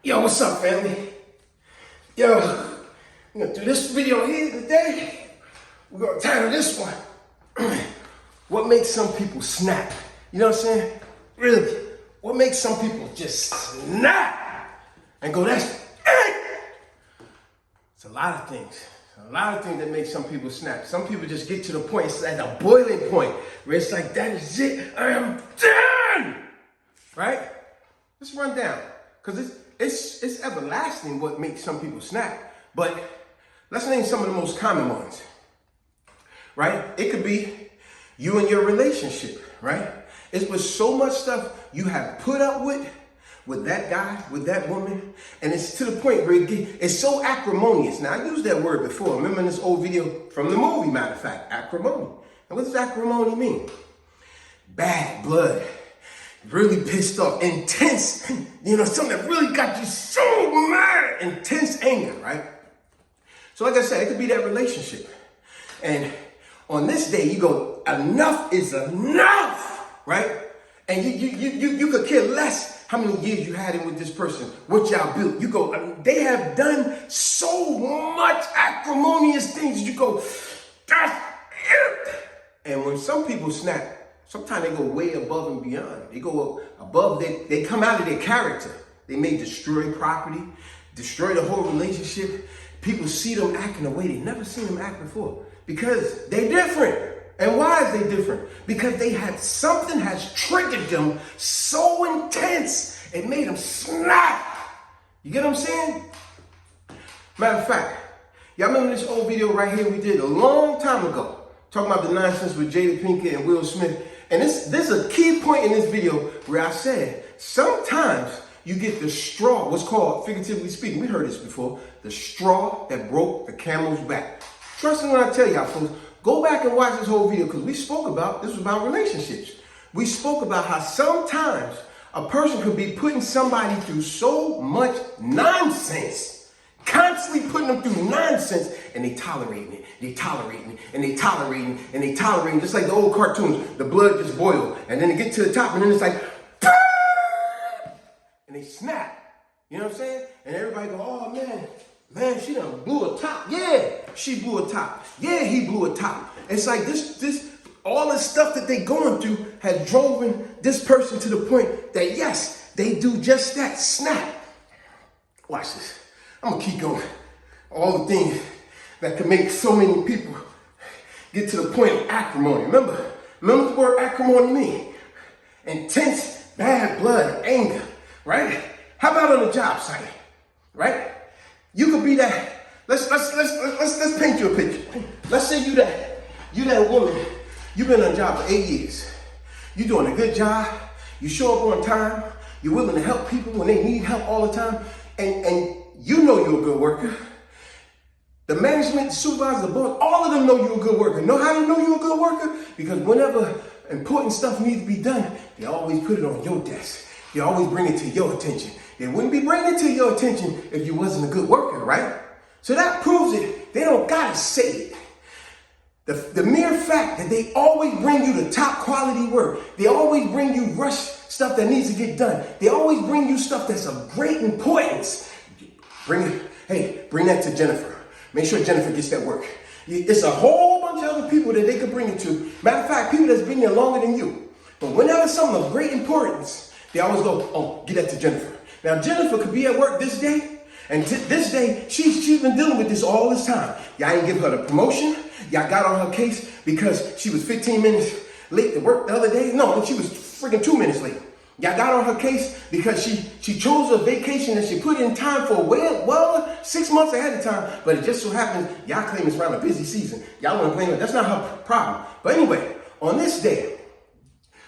Yo, what's up, family? Yo, I'm gonna do this video here today. We're gonna title this one, What Makes Some People Snap? You know what I'm saying? Really, what makes some people just snap and go, that's it? It's a lot of things. A lot of things that make some people snap. Some people just get to the point, it's at a boiling point, where it's like, that is it, I am done! Right? Let's run down, because it's everlasting what makes some people snap. But let's name some of the most common ones, right? It could be you and your relationship, right? It's with so much stuff you have put up with that guy, with that woman, and it's to the point where it's so acrimonious. Now, I used that word before. Remember in this old video from the movie, matter of fact, acrimony. And what does acrimony mean? Bad blood. Really pissed off, intense, something that really got you so mad, intense anger, right? So like I said, it could be that relationship. And on this day, you go, enough is enough, right? And you could care less how many years you had in with this person, what y'all built. You go, they have done so much acrimonious things, you go, that's it. And when some people snap, sometimes they go way above and beyond. They go above, they come out of their character. They may destroy property, destroy the whole relationship. People see them acting the way they never seen them act before because they're different. And why is they different? Because something has triggered them so intense, it made them snap. You get what I'm saying? Matter of fact, y'all remember this old video right here we did a long time ago, talking about the nonsense with Jada Pinkett and Will Smith. And this is a key point in this video where I said, sometimes you get the straw, what's called, figuratively speaking, we heard this before, the straw that broke the camel's back. Trust me when I tell y'all, folks, go back and watch this whole video because this was about relationships. We spoke about how sometimes a person could be putting somebody through so much nonsense, constantly putting them through nonsense, and they tolerating it, and they tolerating, just like the old cartoons, the blood just boil, and then they get to the top, and then it's like, and they snap, you know what I'm saying? And everybody go, oh man, she done blew a top. Yeah, she blew a top. Yeah, he blew a top. It's like all the stuff that they going through has driven this person to the point that yes, they do just that, snap. Watch this. I'm gonna keep going. All the things that can make so many people get to the point of acrimony. Remember what the word acrimony means? Intense, bad blood, anger, right? How about on the job site, right? You could be that. Let's paint you a picture. Let's say you that woman. You've been on a job for 8 years. You're doing a good job. You show up on time. You're willing to help people when they need help all the time, and you know you're a good worker. The management, the supervisor, the boss, all of them know you're a good worker. Know how they know you're a good worker? Because whenever important stuff needs to be done, they always put it on your desk. They always bring it to your attention. They wouldn't be bringing it to your attention if you wasn't a good worker, right? So that proves it. They don't gotta say it. The mere fact that they always bring you the top quality work, they always bring you rush stuff that needs to get done. They always bring you stuff that's of great importance. Bring that to Jennifer. Make sure Jennifer gets that work. It's a whole bunch of other people that they could bring it to. Matter of fact, people that's been there longer than you. But whenever something of great importance, they always go, oh, get that to Jennifer. Now, Jennifer could be at work this day, and this day, she's been dealing with this all this time. Y'all didn't give her the promotion. Y'all got on her case because she was 15 minutes late to work the other day. No, she was freaking 2 minutes late. Y'all got on her case because she chose a vacation that she put in time for well 6 months ahead of time, but it just so happens y'all claim it's around a busy season. Y'all want to blame her. That's not her problem. But anyway, on this day,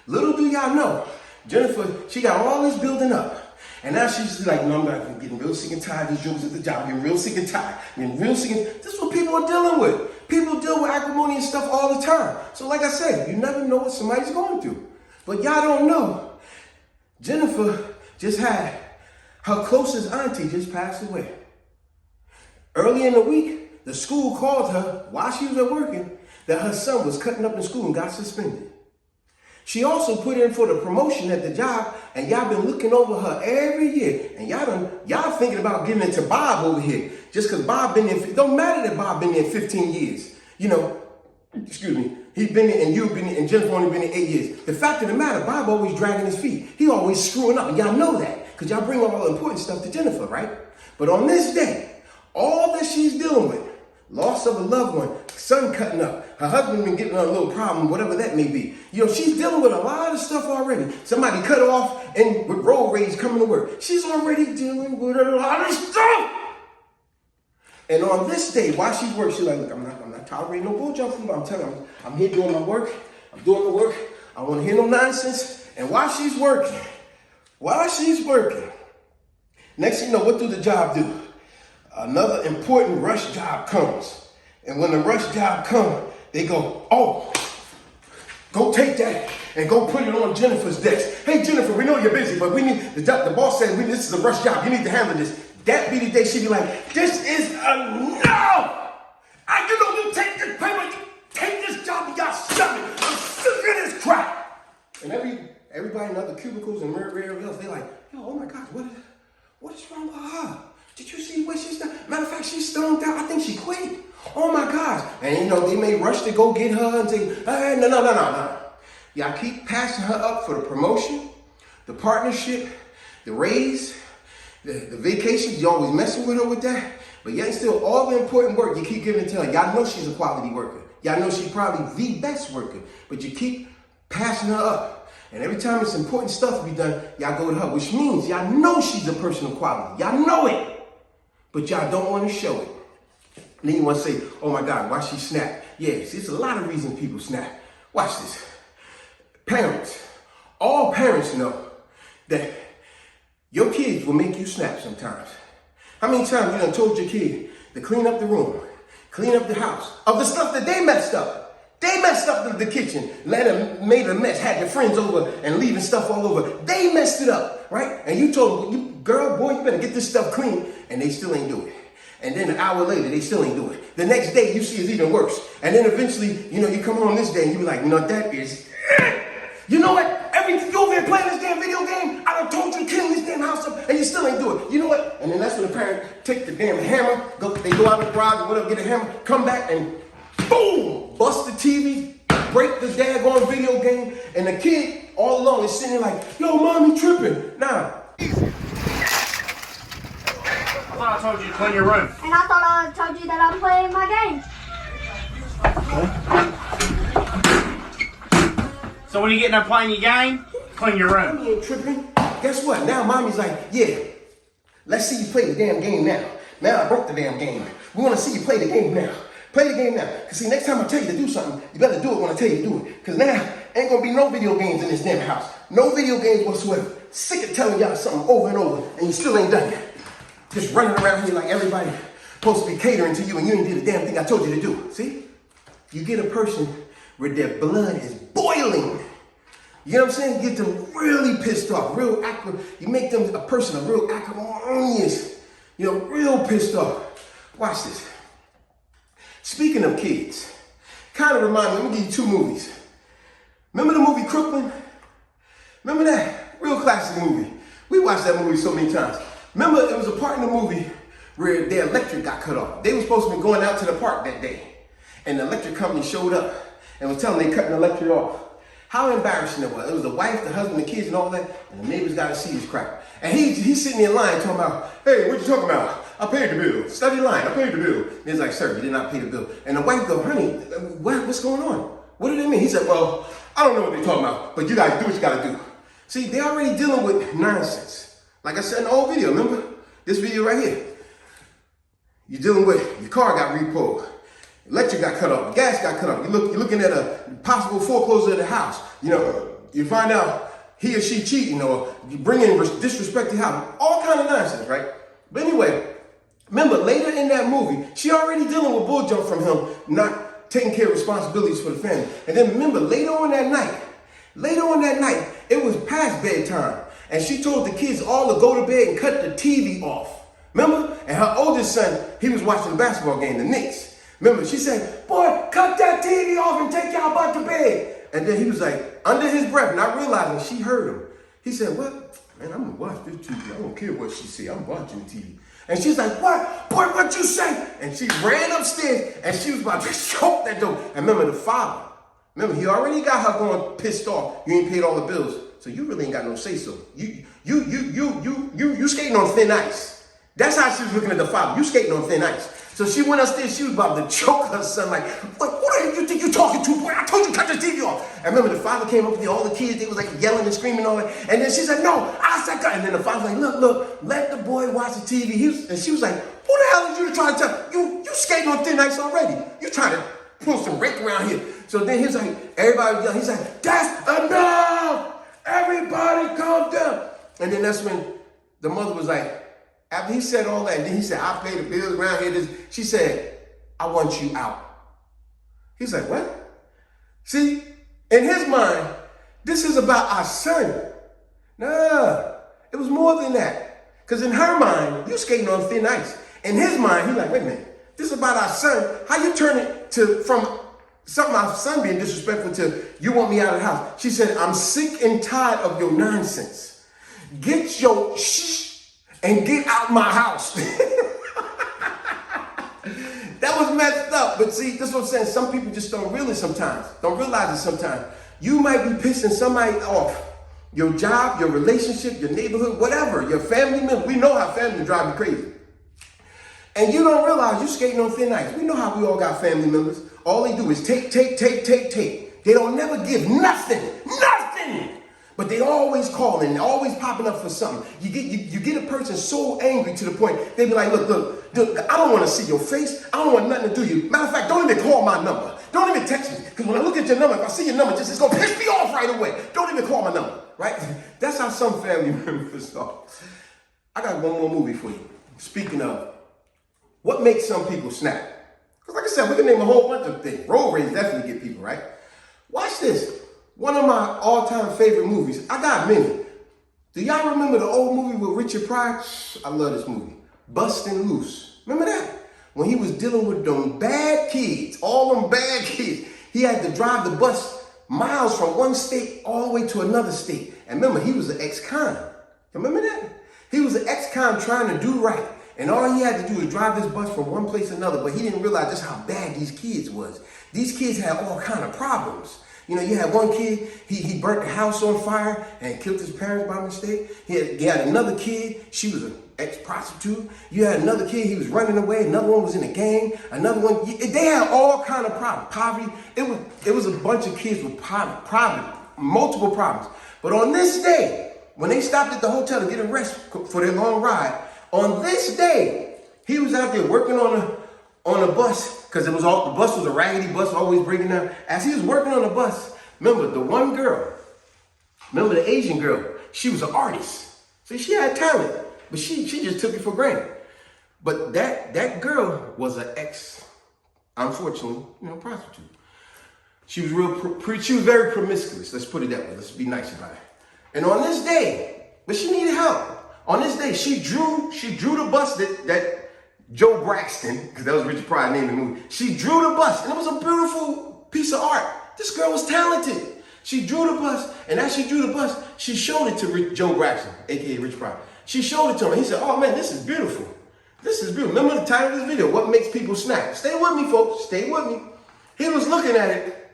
little do y'all know, Jennifer, she got all this building up. And now she's like, no, I'm getting real sick and tired of these jokes at the job. I'm getting real sick and tired. This is what people are dealing with. People deal with acrimony and stuff all the time. So like I said, you never know what somebody's going through. But y'all don't know. Jennifer just had her closest auntie just passed away. Early in the week, the school called her while she was at working that her son was cutting up in school and got suspended. She also put in for the promotion at the job, and y'all been looking over her every year. And y'all thinking about giving it to Bob over here. Just because Bob been there, it don't matter that Bob been there 15 years. You know, excuse me, he been there and you've been there and Jennifer only been there 8 years. The fact of the matter, Bob always dragging his feet. He always screwing up, and y'all know that. Because y'all bring all the important stuff to Jennifer, right? But on this day, all that she's dealing with, loss of a loved one, son cutting up, her husband been getting a little problem, whatever that may be. You know, she's dealing with a lot of stuff already. Somebody cut her off and with road rage coming to work. She's already dealing with a lot of stuff. And on this day, while she works, she's like, look, I'm not tolerating no bull jump from you. I'm telling you, I'm here doing my work. I'm doing the work. I don't want to hear no nonsense. And while she's working, next thing you know, what do the job do? Another important rush job comes. And when the rush job comes, they go, oh, go take that and go put it on Jennifer's desk. Hey, Jennifer, we know you're busy, but we need, the boss says this is a rush job. You need to handle this. That be the day she'd be like, this is enough. You take this paper, you take this job, and y'all shove it. I'm sick of this crap. And everybody in other cubicles and wherever else, they're like, yo, oh my gosh, what is wrong with her? Did you see where she's done? Matter of fact, she's stoned out. I think she quit. Oh my gosh. And you know, they may rush to go get her and say, hey, no. Y'all keep passing her up for the promotion, the partnership, the raise, the vacations. You always messing with her with that. But yet still, all the important work you keep giving it to her. Y'all know she's a quality worker. Y'all know she's probably the best worker. But you keep passing her up. And every time it's important stuff to be done, y'all go to her, which means y'all know she's a person of quality. Y'all know it. But y'all don't want to show it. And then you want to say, oh my God, why she snap? Yes, there's a lot of reasons people snap. Watch this. Parents, all parents know that your kids will make you snap sometimes. How many times you done told your kid to clean up the room, clean up the house, of the stuff that they messed up? They messed up the kitchen, made a mess, had their friends over and leaving stuff all over. They messed it up, right? And you told them, girl, boy, you better get this stuff clean. And they still ain't do it. And then an hour later, they still ain't do it. The next day, you see it's even worse. And then eventually, you know, you come home this day and you be like, you know, that is it. You know what? You over here playing this damn video game. I done told you to clean this damn house up and you still ain't do it. You know what? And then that's when the parent take the damn hammer, they go out in the garage or whatever, get a hammer, come back and boom, bust the TV, break the daggone video game. And the kid all along is sitting there like, yo, mommy tripping. Nah. I thought I told you to clean your room. And I thought I told you that I'm playing my game. So when you get done playing your game, clean your room. Mommy ain't tripping. Guess what? Now mommy's like, yeah, let's see you play the damn game now. Now I broke the damn game. We want to see you play the game now. Play the game now. Because see, next time I tell you to do something, you better do it when I tell you to do it. Because now, ain't going to be no video games in this damn house. No video games whatsoever. Sick of telling y'all something over and over, and you still ain't done it. Just running around here like everybody supposed to be catering to you and you ain't did the damn thing I told you to do. See? You get a person where their blood is boiling. You know what I'm saying? You get them really pissed off, real you make them a person, a real acrimonious, you know, real pissed off. Watch this. Speaking of kids, kind of remind me, let me give you two movies. Remember the movie Crooklyn? Remember that? Real classic movie. We watched that movie so many times. Remember, there was a part in the movie where their electric got cut off. They were supposed to be going out to the park that day. And the electric company showed up and was telling them they cutting the electric off. How embarrassing it was. It was the wife, the husband, the kids, and all that. And the neighbors got to see this crap. And he's sitting there lying, talking about, hey, what you talking about? I paid the bill. Study line, I paid the bill. And he's like, sir, you did not pay the bill. And the wife go, honey, what's going on? What do they mean? He said, well, I don't know what they're talking about, but you guys do what you got to do. See, they're already dealing with nonsense. Like I said in the old video, remember? This video right here. You're dealing with, your car got repoed. Electric got cut off, gas got cut off. You're looking at a possible foreclosure of the house. You know, you find out he or she cheating, or you bring in disrespect to the house. All kind of nonsense, right? But anyway, remember later in that movie, she already dealing with bull jump from him, not taking care of responsibilities for the family. And then remember, later on that night, it was past bedtime. And she told the kids all to go to bed and cut the TV off. Remember? And her oldest son, he was watching the basketball game, the Knicks. Remember, she said, boy, cut that TV off and take y'all butt to bed. And then he was like, under his breath, not realizing she heard him. He said, what? Man, I'm gonna watch this TV. I don't care what she say. I'm watching TV. And she's like, what? Boy, what you say? And she ran upstairs and she was about to choke that door. And remember the father. Remember, he already got her going pissed off. You ain't paid all the bills. So you really ain't got no say so. You skating on thin ice. That's how she was looking at the father. You skating on thin ice. So she went upstairs, she was about to choke her son, like, what the hell you think you talking to, boy? I told you to cut the TV off. And remember, the father came up there, all the kids, they was like yelling and screaming and all that. And then she said, no, I said cut. And then the father was like, look, let the boy watch the TV. And she was like, who the hell is you trying to tell? You skating on thin ice already. You trying to pull some rake around here. So then he was like, everybody was yelling. He's like, that's enough. Everybody calm down. And then that's when the mother was like, after he said all that, and then he said, I pay the bills around here. She said, I want you out. He's like, what? See, in his mind, this is about our son. Nah, it was more than that. Because in her mind, you skating on thin ice. In his mind, he's like, wait a minute, this is about our son. How you turn it from something my son being disrespectful to, you want me out of the house. She said, I'm sick and tired of your nonsense. Get your shh and get out my house. That was messed up. But see, this is what I'm saying. Some people just don't realize it sometimes. You might be pissing somebody off. Your job, your relationship, your neighborhood, whatever, your family member. We know how family drive you crazy. And you don't realize you skating on thin ice. We know how we all got family members. All they do is take. They don't never give nothing. But they always calling, and always popping up for something. You get a person so angry to the point, they be like, look, I don't want to see your face. I don't want nothing to do with you. Matter of fact, don't even call my number. Don't even text me. Because when I look at your number, if I see your number, it's going to piss me off right away. Don't even call my number, right? That's how some family members are. I got one more movie for you. Speaking of, what makes some people snap? Because like I said, we can name a whole bunch of things. Road rage definitely get people, right? Watch this. One of my all-time favorite movies. I got many. Do y'all remember the old movie with Richard Pryor? I love this movie. Bustin' Loose. Remember that? When he was dealing with them bad kids, all them bad kids. He had to drive the bus miles from one state all the way to another state. And remember, he was an ex-con. Remember that? He was an ex-con trying to do right. And all he had to do was drive this bus from one place to another. But he didn't realize just how bad these kids was. These kids had all kind of problems. You know, you had one kid, he burnt the house on fire and killed his parents by mistake. He had another kid, she was an ex-prostitute. You had another kid, he was running away. Another one was in a gang. Another one, they had all kind of problems. Poverty, it was a bunch of kids with poverty, multiple problems. But on this day, when they stopped at the hotel to get a rest for their long ride, on this day, he was out there working on a bus, because the bus was a raggedy bus, always breaking down. As he was working on the bus, remember the one girl, remember the Asian girl, she was an artist. See, she had talent, but she just took it for granted. But that girl was an unfortunately, prostitute. She was she was very promiscuous, let's put it that way, let's be nice about it. And on this day, but she needed help. On this day, she drew the bus that Joe Braxton, because that was Richard Pryor named the movie. She drew the bus, and it was a beautiful piece of art. This girl was talented. She drew the bus, and as she drew the bus, she showed it to Joe Braxton, aka Richard Pryor. She showed it to him. He said, "Oh man, this is beautiful. This is beautiful." Remember the title of this video? What makes people snap? Stay with me, folks. Stay with me. He was looking at it,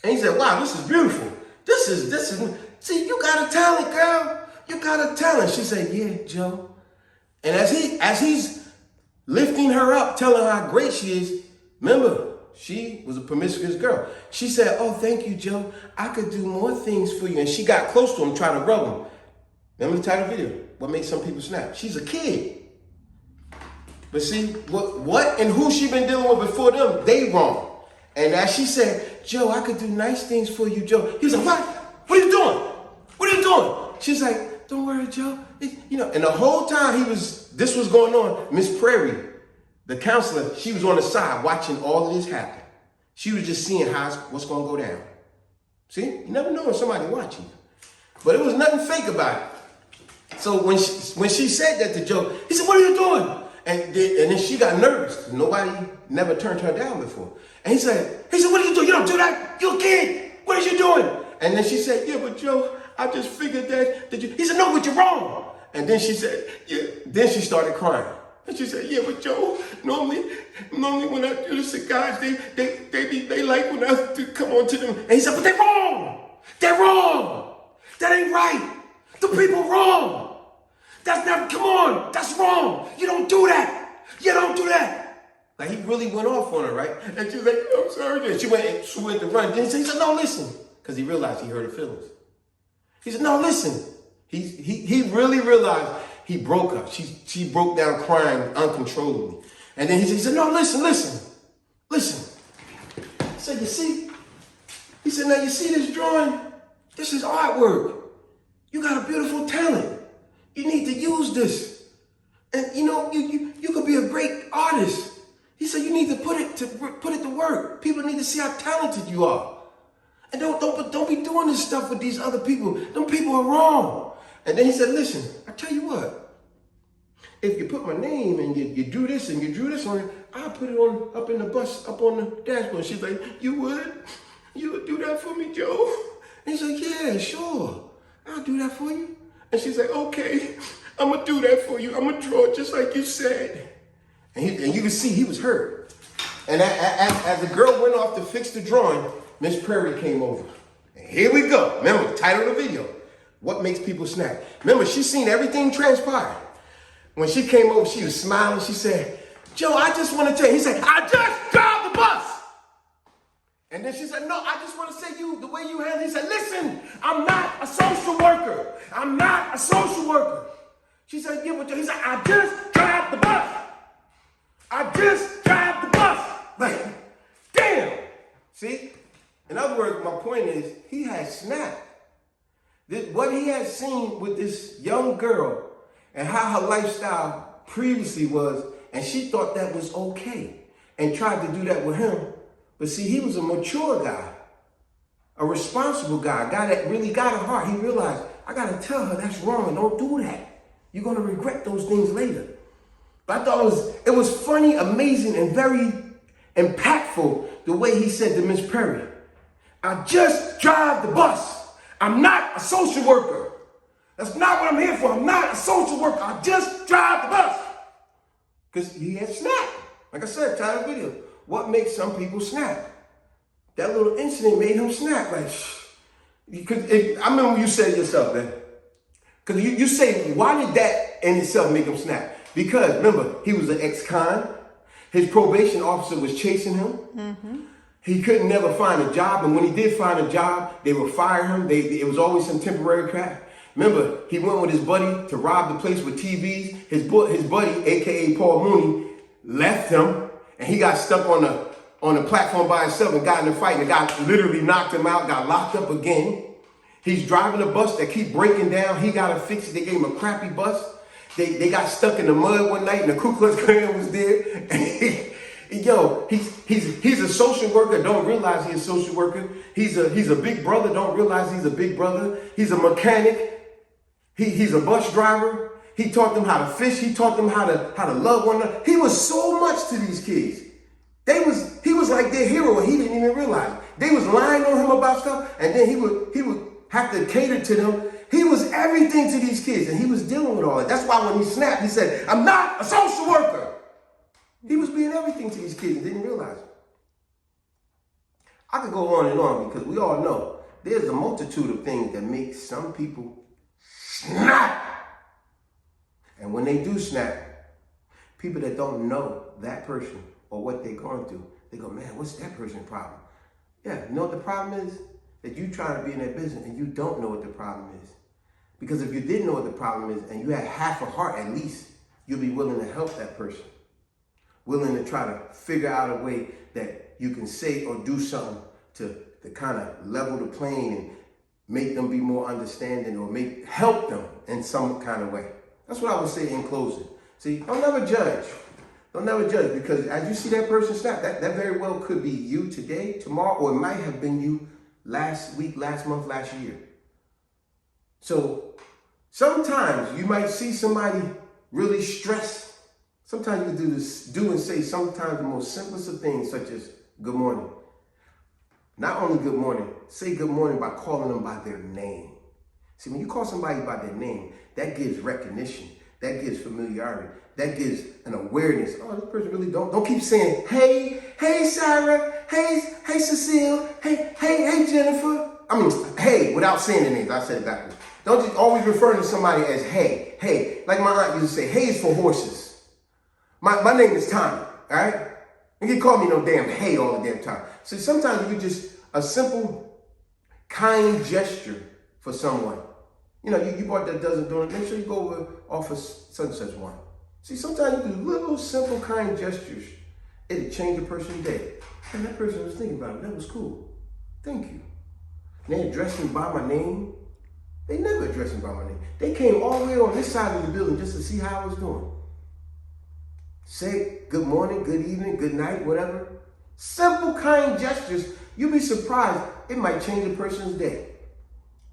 and he said, "Wow, this is beautiful. This is. See, you got a talent, girl. You got a talent." She said, "Yeah, Joe." And as he's lifting her up, telling her how great she is, remember, she was a promiscuous girl. She said, "Oh, thank you, Joe. I could do more things for you." And she got close to him, trying to rub him. Remember the title of the video? What makes some people snap? She's a kid. But see, what and who she been dealing with before them, they wrong. And as she said, "Joe, I could do nice things for you, Joe." He was like, "What? What are you doing? What are you doing?" She's like, "Don't worry, Joe." And the whole time this was going on, Miss Prairie, the counselor, she was on the side watching all of this happen. She was just seeing what's going to go down. See, you never know when somebody's watching you. But it was nothing fake about it. So when she said that to Joe, he said, "What are you doing?" And then she got nervous. Nobody never turned her down before. And he said, "What are you doing? You don't do that. You're a kid. what are you doing? And then she said, yeah, but Joe, I just figured that you, he said, no, but you're wrong. And then she said, yeah, then she started crying. And she said, yeah, but Joe, normally when I do this to guys, they like when I to come on to them. And he said, but they're wrong. They're wrong. That ain't right. The people wrong. That's not, come on, that's wrong. You don't do that. You don't do that. Like he really went off on her, right? And she was like, I'm sorry. And she went to run. Then he said, no, listen. Because he realized he hurt her feelings. He said, no, listen. He really realized he broke her. She broke down crying uncontrollably. And then he said, no, listen. He said, you see? He said, now you see this drawing? This is artwork. You got a beautiful talent. You need to use this. And you know, you could be a great artist. He said, you need to put it to work. People need to see how talented you are. And don't be doing this stuff with these other people. Them people are wrong. And then he said, listen, I tell you what, if you put my name and you do this and you drew this on it, I'll put it up in the bus, up on the dashboard. She's like, you would do that for me, Joe? And he's like, yeah, sure. I'll do that for you. And she's like, okay, I'm gonna do that for you. I'm gonna draw it just like you said. And you can see he was hurt. And as the girl went off to fix the drawing, Miss Prairie came over. And here we go. Remember the title of the video. What makes people snap? Remember, she's seen everything transpire. When she came over, she was smiling. She said, Joe, I just want to tell you. He said, I just drive the bus. And then she said, no, I just want to say the way you handle it. He said, listen, I'm not a social worker. I'm not a social worker. She said, yeah, but he said, I just drive the bus. I just drive the bus. Like, damn. See? In other words, my point is, he had snapped. What he had seen with this young girl and how her lifestyle previously was, and she thought that was okay and tried to do that with him. But see, he was a mature guy, a responsible guy, a guy that really got a heart. He realized, I got to tell her that's wrong. Don't do that. You're going to regret those things later. But I thought it was funny, amazing, and very impactful the way he said to Miss Perry, I just drive the bus. I'm not a social worker. That's not what I'm here for. I'm not a social worker. I just drive the bus. Because he had snapped. Like I said, title of the video. What makes some people snap? That little incident made him snap. Like, I remember when you said it yourself, man. Because you say, why did that in itself make him snap? Because, remember, he was an ex-con. His probation officer was chasing him. Mm-hmm. He couldn't never find a job. And when he did find a job, they would fire him. It was always some temporary crap. Remember, he went with his buddy to rob the place with TVs. His buddy, a.k.a. Paul Mooney, left him. And he got stuck on the platform by himself and got in a fight. And the guy literally knocked him out, got locked up again. He's driving a bus that keep breaking down. He got to fix it. They gave him a crappy bus. They got stuck in the mud one night and the Ku Klux Klan was there. Yo, he's a social worker, don't realize he's a social worker. He's a big brother, don't realize he's a big brother. He's a mechanic. He's a bus driver. He taught them how to fish. He taught them how to love one another. He was so much to these kids. He was like their hero and he didn't even realize. They was lying on him about stuff and then he would have to cater to them. He was everything to these kids and he was dealing with all that. That's why when he snapped, he said, I'm not a social worker. He was being everything to these kids and didn't realize it. I could go on and on because we all know there's a multitude of things that make some people snap. And when they do snap, people that don't know that person or what they're going through, they go, man, what's that person's problem? Yeah, you know what the problem is? That you trying to be in that business and you don't know what the problem is. Because if you didn't know what the problem is and you had half a heart at least, you'll be willing to help that person. Willing to try to figure out a way that you can say or do something to kind of level the playing and make them be more understanding or help them in some kind of way. That's what I would say in closing. See, don't never judge. Don't never judge because as you see that person snap, that very well could be you today, tomorrow, or it might have been you last week, last month, last year. So sometimes you might see somebody really stressed. Sometimes you can do and say sometimes the most simplest of things such as good morning. Not only good morning, say good morning by calling them by their name. See, when you call somebody by their name, that gives recognition, that gives familiarity, that gives an awareness. Oh, this person really don't keep saying, hey Sarah, hey Cecile, hey Jennifer. I mean, hey, without saying the names. I said it backwards. Don't just always refer to somebody as hey. Like my aunt used to say, hey is for horses. My name is Tommy, all right? You can call me no damn hey all the damn time. So sometimes you can just, a simple, kind gesture for someone. You know, you bought that dozen donuts, make sure you go over off of such and such one. See, sometimes you do little, simple, kind gestures. It'll change a person's day. And that person was thinking about it. That was cool. Thank you. And they addressed me by my name. They never addressed me by my name. They came all the way on this side of the building just to see how I was doing. Say good morning, good evening, good night, whatever. Simple, kind gestures. You'll be surprised. It might change a person's day.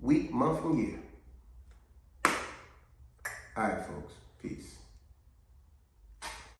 Week, month, and year. All right, folks. Peace.